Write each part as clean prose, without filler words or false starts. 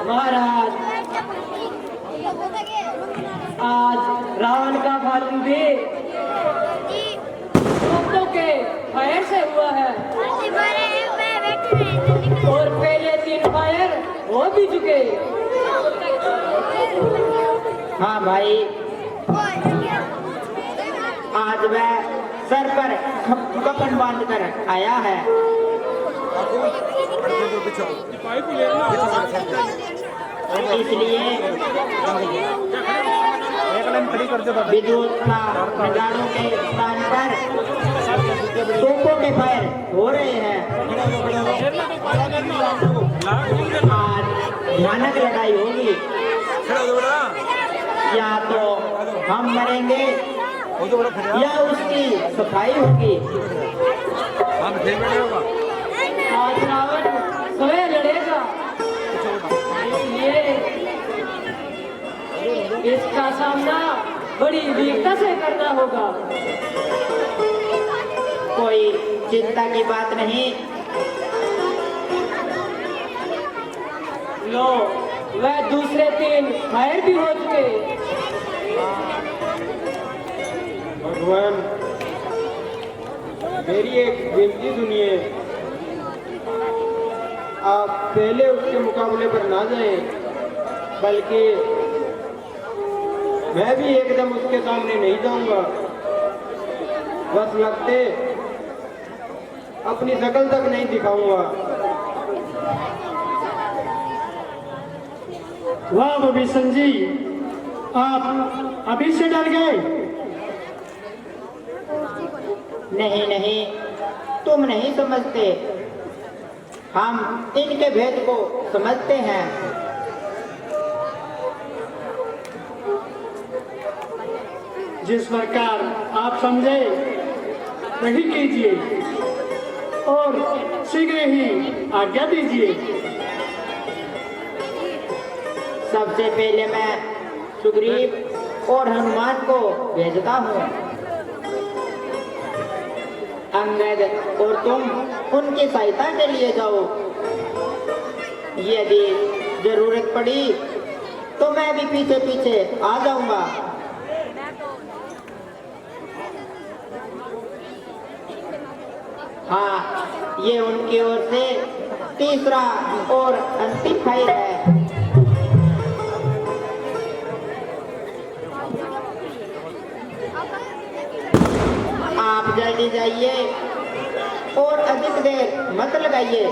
महाराज, आज रावण का फाल्गुन भी कुत्तों के फायर से हुआ है और पहले 3 फायर हो भी चुके। हाँ भाई, आज वह सर पर कफन बांध कर आया है। इसलिए विद्युत का नगाड़ों के स्थान पर तोपों के फायर हो रहे हैं। आज भयानक लड़ाई होगी। या तो हम मरेंगे या उसकी सफाई होगी। आज रावण स्वयं लड़ेगा, इसलिए इसका सामना बड़ी वीरता से करना होगा। कोई चिंता की बात नहीं। लो, वह दूसरे 3 फायर भी हो चुके। भगवान, मेरी एक विनती सुनिए। आप पहले उसके मुकाबले पर ना जाएं, बल्कि मैं भी एकदम उसके सामने नहीं जाऊंगा। बस लगते अपनी शकल तक नहीं दिखाऊंगा। वाह विभीषण जी, आप अभी से डर गए? नहीं नहीं, तुम नहीं समझते, हम इनके भेद को समझते हैं। जिस प्रकार आप समझे वही कीजिए और शीघ्र ही आज्ञा दीजिए। सबसे पहले मैं सुग्रीव और हनुमान को भेजता हूँ। अंगद और तुम उनकी सहायता के लिए जाओ। यदि जरूरत पड़ी तो मैं भी पीछे पीछे आ जाऊंगा। हाँ, ये उनकी ओर से तीसरा और अंतिम फायर है। आप जल्दी जाइए और अधिक देर मत लगाइए।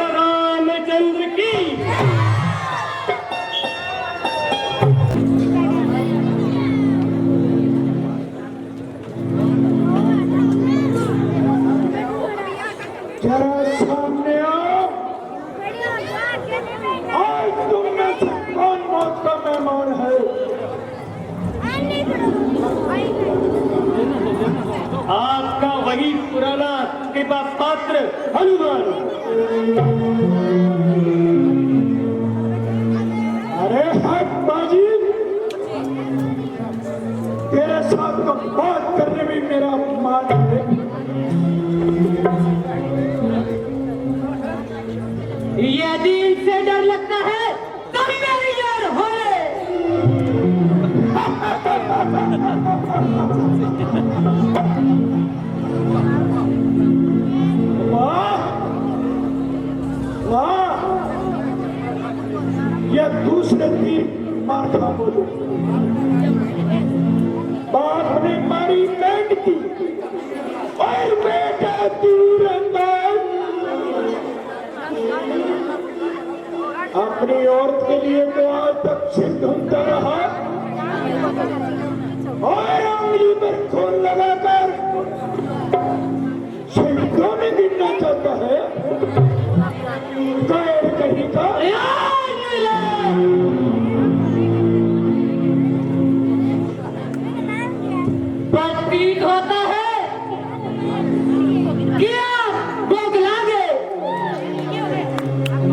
रामचंद्र की जरा सामने आओ। आज तुम में से कौन मौत का मेहमान है? आपका वही पुराना कृपा पात्र हनुमान। अरे हट बाजी, तेरे साथ तो बात करने में मेरा अपमान है। यदि इनसे डर लगता है तो ही मेरी यार होए। वाह वाह, यह दूसरे 3 माथा बोलो। बाप ने मारी बैंड की और बेटा तीरंदाज। अपनी औरत के लिए तो आज तक सिर ढूंढता रहा और उंगली पर खून लगाकर शहीदों में गिनना चाहता है। गैर कहीं का प्रतीत होता है कि आप बौखलागे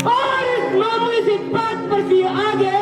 और इस मामूली सी बात पर भी आगे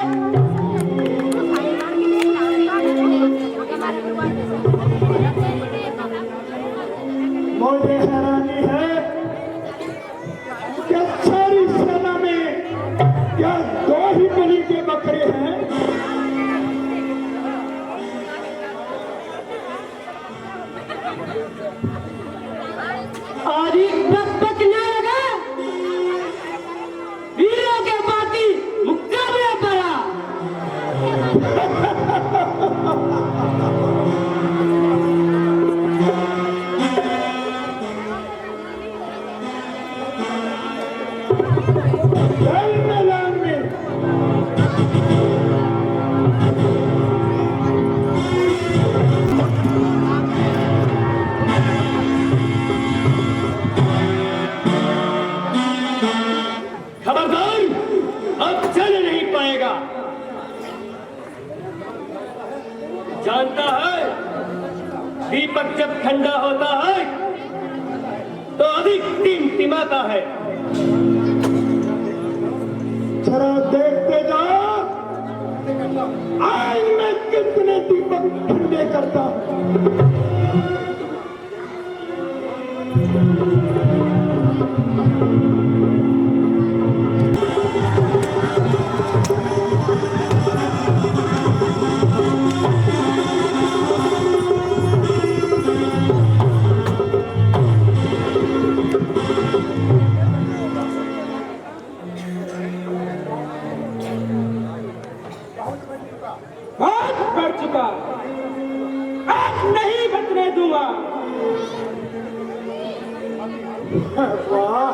जय मैदान में खबरदार, अब चल नहीं पाएगा। जानता है, दीपक जब ठंडा होता है तो अधिक टिमटिमाता है। जरा देखते जाओ आज मैं कितने दीपक ठंडे करता हूं। हाथ बढ़ चुका, आज नहीं बचने दूंगा। वाह,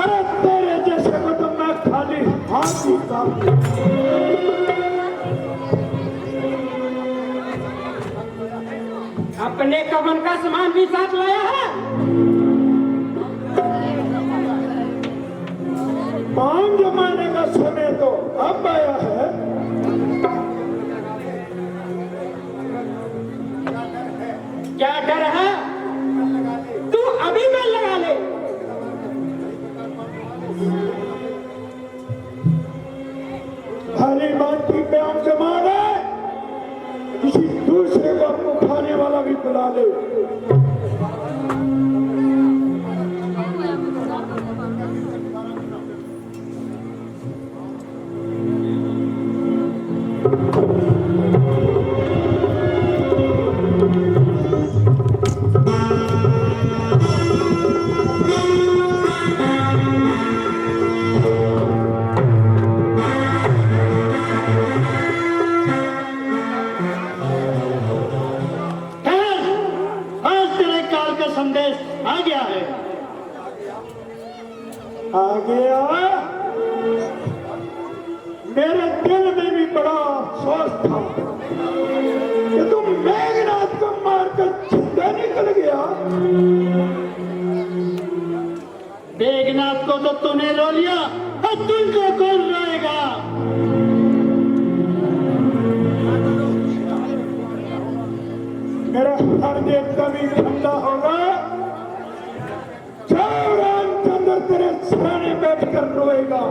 अरे तेरे जैसे को तो मैं खाली हाथ ही काफी। अपने कफन का सामान भी साथ लाया है। पांच जमाने का समय तो अब आया है। क्या डर है? तू अभी मन लगा ले। भली बात की प्याम जमा है, किसी दूसरे को उठाने वाला भी बुला ले। संदेश आ गया है। आ गया, मेरे दिल में भी बड़ा अफसोस था कि तुम मेघनाथ को मारकर जिंदा निकल गया। मेघनाथ को तो तूने रो लिया, अब तुमको कौन रोएगा? मेरा हृदय कभी ठंडा होगा जब रामचंद्र तेरे सामने बैठकर रोएगा।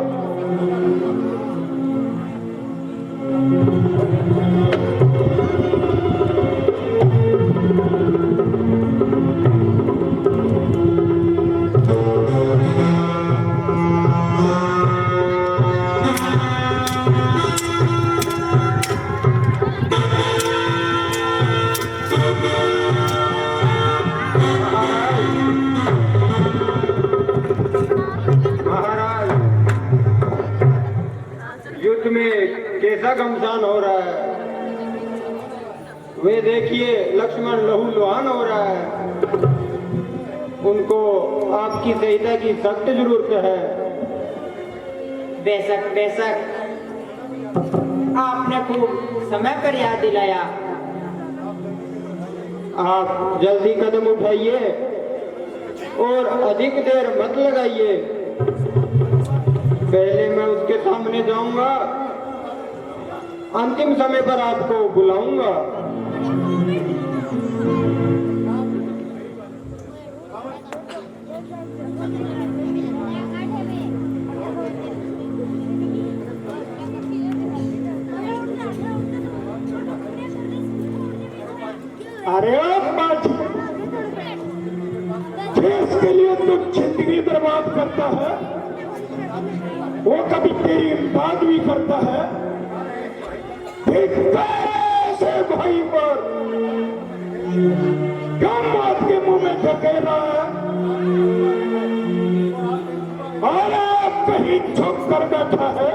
महाराज, युद्ध में कैसा घमसान हो रहा है। वे देखिए, लक्ष्मण लहूलुहान हो रहा है। उनको आपकी सहायता की सख्त जरूरत है। बेशक बेशक, आपने खूब समय पर याद दिलाया। आप जल्दी कदम उठाइए और अधिक देर मत लगाइए। पहले मैं उसके सामने जाऊंगा, अंतिम समय पर आपको बुलाऊंगा। अरे बाजी, देश के लिए तू जिंदगी बर्बाद करता है, वो कभी तेरी बात भी करता है। एक कैसे भाई पर क्यों बात के मुंह में धकेल रहा है? और आप कहीं छुप कर बैठा है।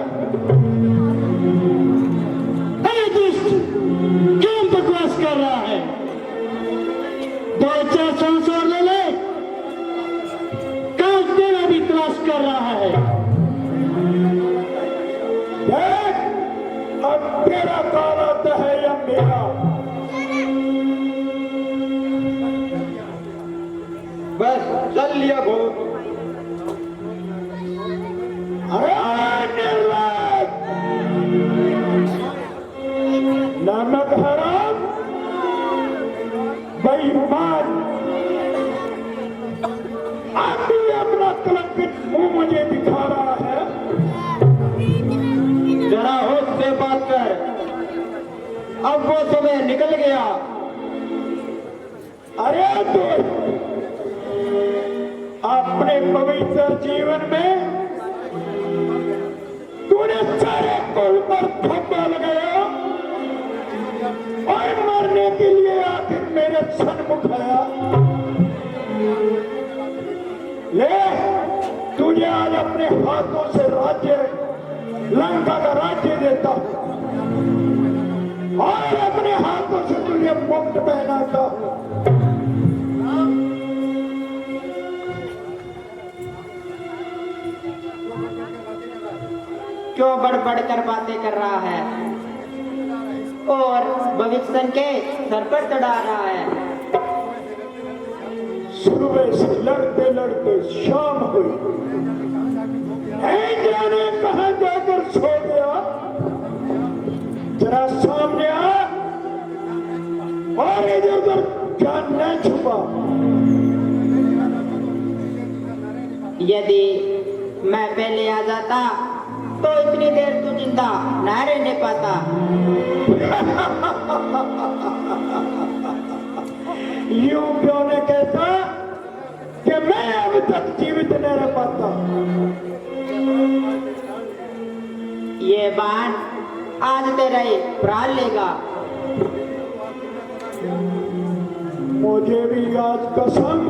तेरा काल आता है या मेरा? बस चल लिया भूत। अरे निर्लज! नमक हराम, बेईमान, अब भी अपना कलंकित मुंह मुझे दिखा रहा है। जरा होश से बात कर, अब वो समय निकल गया। अरे तो अपने पवित्र जीवन में तूने सारे कुल पर धब्बा लगाया और मरने के लिए आखिर मेरे सन्मुख आया। ले, तुझे आज अपने हाथों से राज्य, लंका का राज्य देता हूं और अपने हाथों से तुझे मुक्त पहनाता हूं। क्यों बढ़ कर बातें कर रहा है और भविष्य के सर पर चढ़ा रहा है? सुबह से लड़ते लड़ते शाम हुई, नहीं जाने कहां जाकर सो गया। जरा सामने आ और इधर उधर जान न छुपा। यदि मैं पहले आ जाता तो इतनी देर तू जिंदा न रहने पाता। यूं क्यों न कहता कि मैं अब तक जीवित न रह पाता। ये बाण आज तेरा प्राण लेगा। मुझे भी आज कसम,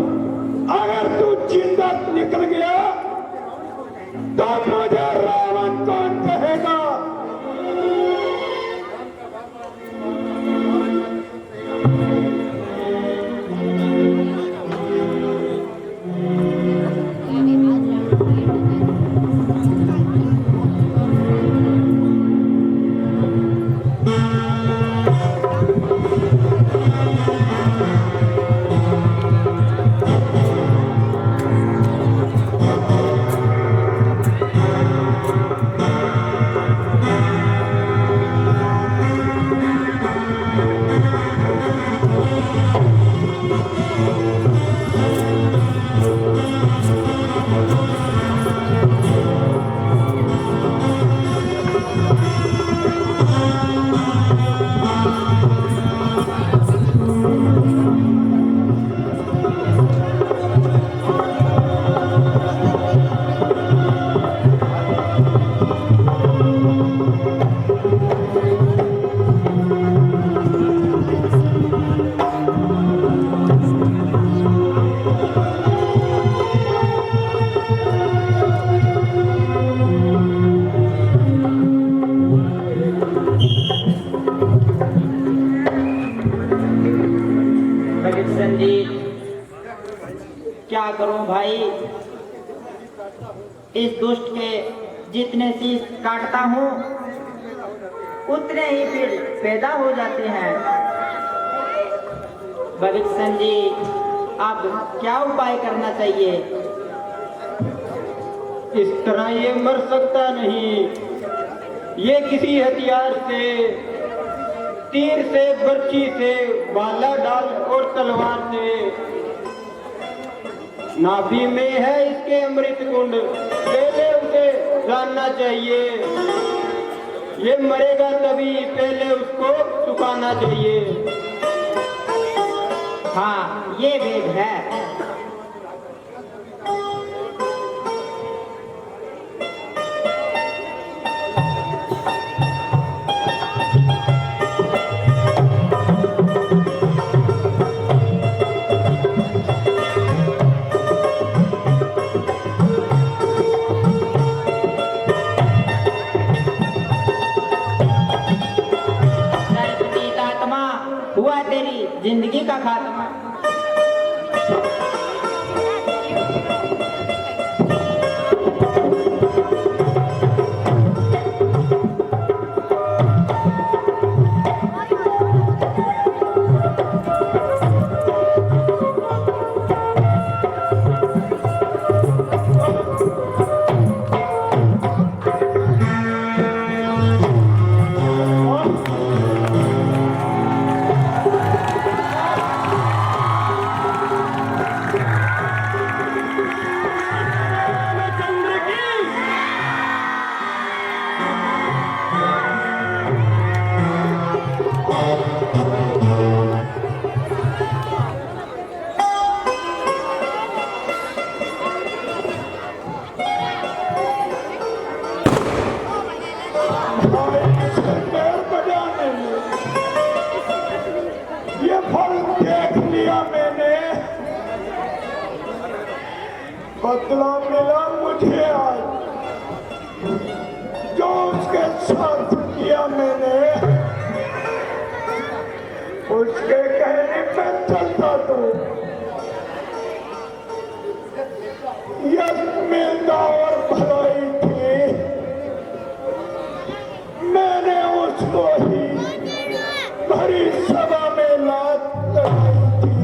अगर तू जिंदा निकल गया तो मुझे रावण कौन कहेगा? क्या करूं भाई, इस दुष्ट के जितने शीश काटता हूं उतने ही फिर पैदा हो जाते हैं। भविष्य जी, अब क्या उपाय करना चाहिए? इस तरह ये मर सकता नहीं। ये किसी हथियार से, तीर से, बर्छी से, भाला डाल और तलवार से। नाभि में है इसके अमृत कुंड, पहले उसे जानना चाहिए। ये मरेगा तभी, पहले उसको सुखाना चाहिए। हाँ, ये वेद है। हुआ तेरी जिंदगी का खात्मा। बदला मिला मुझे आज, जो उसके साथ किया मैंने, उसके कहने पे चलता तो यश मिलता और भलाई थी, मैंने उसको ही भरी सभा में लात लगाई थी।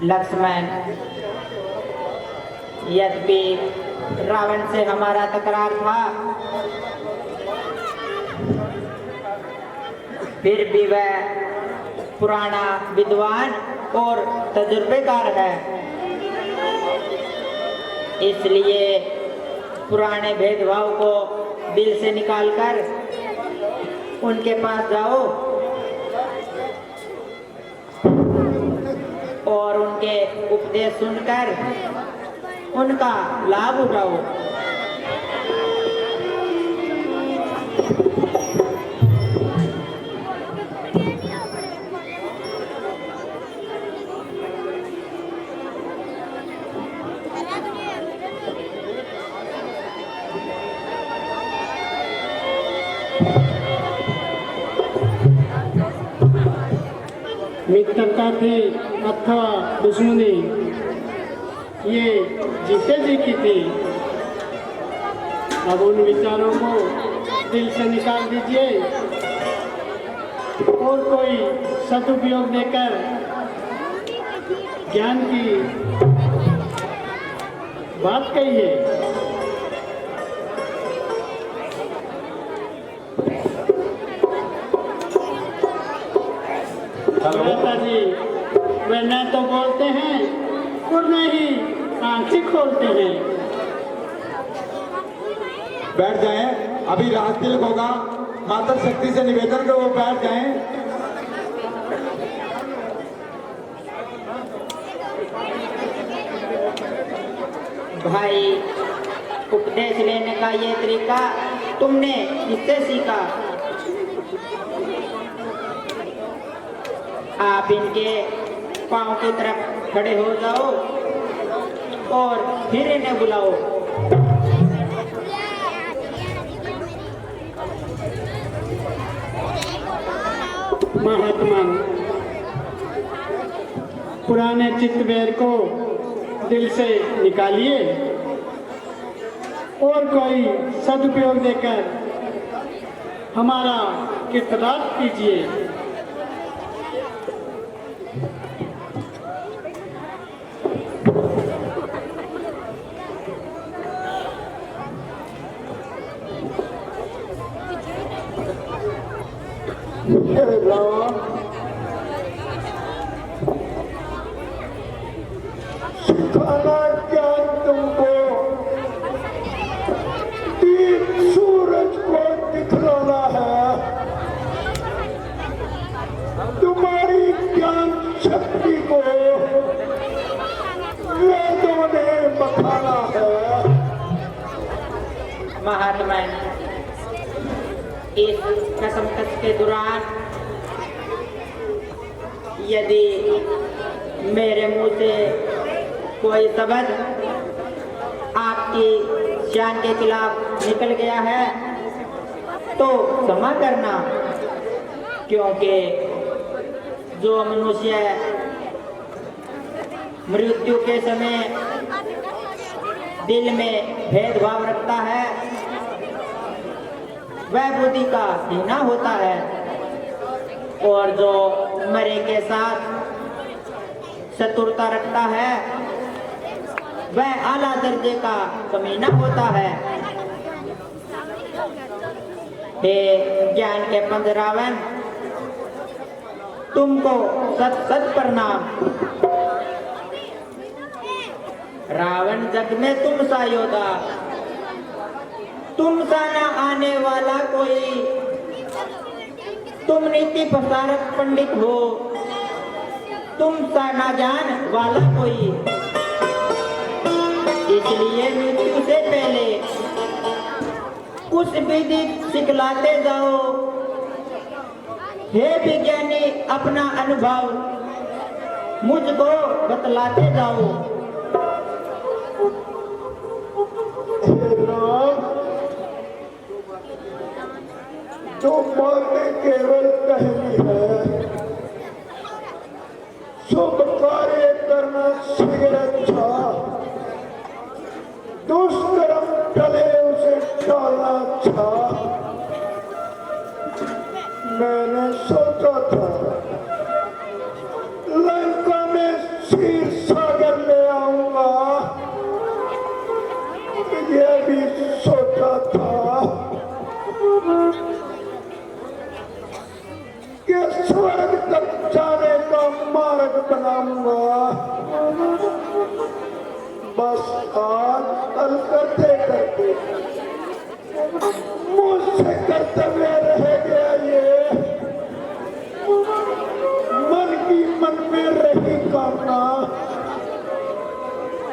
लक्ष्मण, यद्यपि रावण से हमारा तकरार था, फिर भी वह पुराना विद्वान और तजुर्बेकार है, इसलिए पुराने भेदभाव को दिल से निकालकर उनके पास जाओ और उनके उपदेश सुनकर उनका लाभ उठाओ। मित्रता थी अथवा दुश्मनी, ये जीते जी की थी। अब उन विचारों को दिल से निकाल दीजिए और कोई सदुपयोग देकर ज्ञान की बात कहिए। जी वे न तो बोलते हैं और न ही आंखें खोलते हैं। बैठ जाएं, अभी राज तिलक होगा, माता शक्ति से निवेदन करो वो बैठ जाएं। भाई, उपदेश लेने का ये तरीका तुमने किससे सीखा? आप इनके पांव की तरफ खड़े हो जाओ और फिर इन्हें बुलाओ। महात्मा, पुराने चित्तवेर को दिल से निकालिए और कोई सदुपयोग देकर हमारा कृतार्थ कीजिए। राम, सिखाना क्या तुमको, तीन सूरज को दिखलाना है, तुम्हारी ज्ञान शक्ति को वेदों ने बखाना है। महात्मा, इस कसमकस के दौरान यदि मेरे मुंह से कोई शब्द आपकी शान के खिलाफ निकल गया है तो क्षमा करना, क्योंकि जो मनुष्य मृत्यु के समय दिल में भेदभाव रखता है वह बुद्धि का हीना होता है, और जो मरे के साथ शत्रुता रखता है वह आला दर्जे का कमीना होता है। हे ज्ञान के पंथ रावण, तुमको सत सत प्रणाम। रावण जग में तुम सा योद्धा, तुम सा न आने वाला कोई, तुम नीति प्रसारक पंडित हो, तुम सा न जान वाला कोई, इसलिए मृत्यु से पहले कुछ विधि सिखलाते जाओ, हे विज्ञानी, अपना अनुभव मुझको बतलाते जाओ। राम, जो माने केवल कहनी है, शुभ कार्य करना शीघ्र अच्छा, दुष्कर्म टले उसे टालना अच्छा। मैंने सोचा था लंका में क्षीर सागर ले आऊंगा, यह भी सोचा था कि स्वर्ग तक जाने का मार्ग बनाऊंगा। बस आज कल करते करते मुझसे कर्तव्य रह गया, ये मन की मन में रही कामना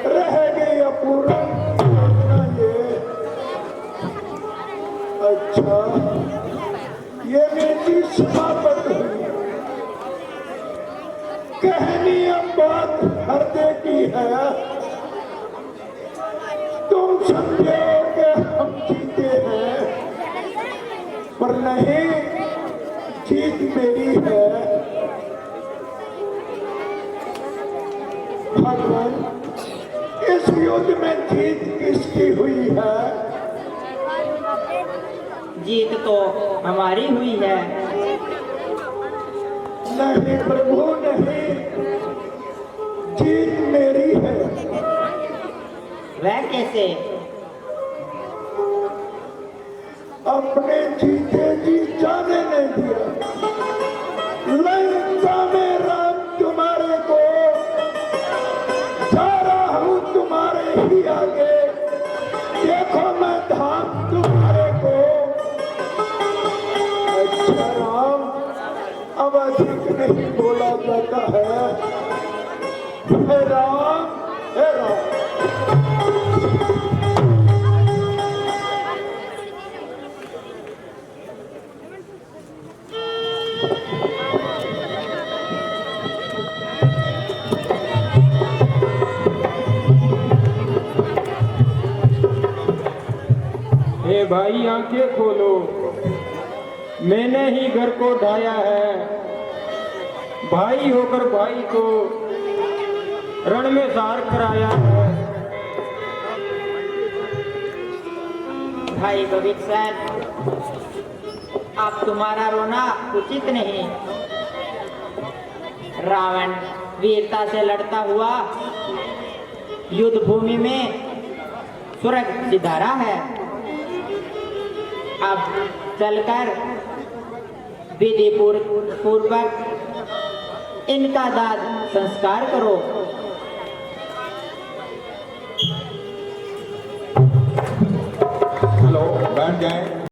रह गई अपूर्ण योजना। ये अच्छा, ये मेरी समाप्त हुई कहनी। अब बात हृदय की है, तुम समझो कि हम जीते हैं, पर नहीं, जीत मेरी है। भगवान, इस युद्ध में जीत किसकी हुई है? जीत तो हमारी हुई है। नहीं प्रभु नहीं, जीत मेरी है। वह कैसे? अपने जीते जी जाने नहीं दिया। लंका में राम तुम्हारे को, जा रहा हूं तुम्हारे ही आगे, देखो मैं धाम तुम्हारे को। अच्छा राम, अब अधिक नहीं बोला जाता है। हे राम, हे राम। हे भाई, आंखें खोलो, मैंने ही घर को ढाया है। भाई होकर भाई को रण में सार कराया है। भाई भविष्य, अब तुम्हारा रोना उचित नहीं। रावण वीरता से लड़ता हुआ युद्ध भूमि में स्वर्ग सिधारा है। अब चलकर विधि पूर्वक इनका दाद संस्कार करो। हेलो, बैठ जाएं।